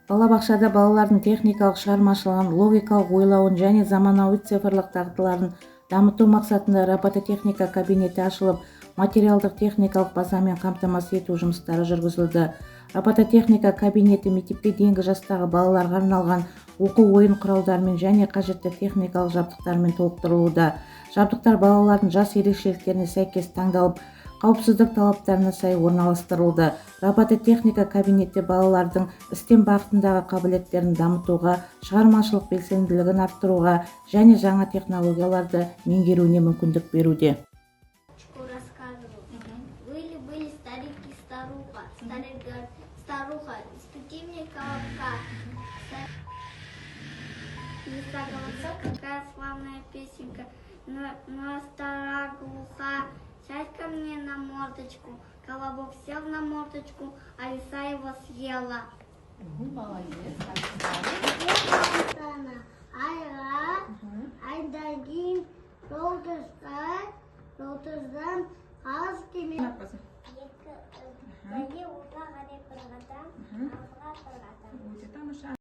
Балабақшада балалардың техникалық шығармашылығын, логикалық ойлауын және заманауи цифрлық дағдыларын дамыту мақсатында робототехника кабинеті ашылып, материалдық техникалық базамен қамтамасыз ету жұмыстары жүргізілді. Робототехника кабинеті мектепке дейінгі жастағы балаларға арналған оқу ойын құралдарымен және қажетті техникалық жабдықтармен толықтырылуда. Жабдықтар балалардың жас ерекшеліктеріне сәйкес таңдалып, қауіпсіздік талаптарына сай орналастырылды. Робототехника кабинеті балалардың істен бағытындағы қабілеттерін дамытуға, шығармашылық белсенділігін арттыруға және жаңа технологияларды меңгеруіне мүмкіндік беруде. Были старик и старуха. Старик говорит: старуха, испеки мне колобка. Лиса голосок, какая славная песенка, но стара глуха. Сядь ко мне на мордочку. Колобок сел на мордочку, а лиса его съела. Молодец. Айдагин, Лотостан, Хаскими. Утра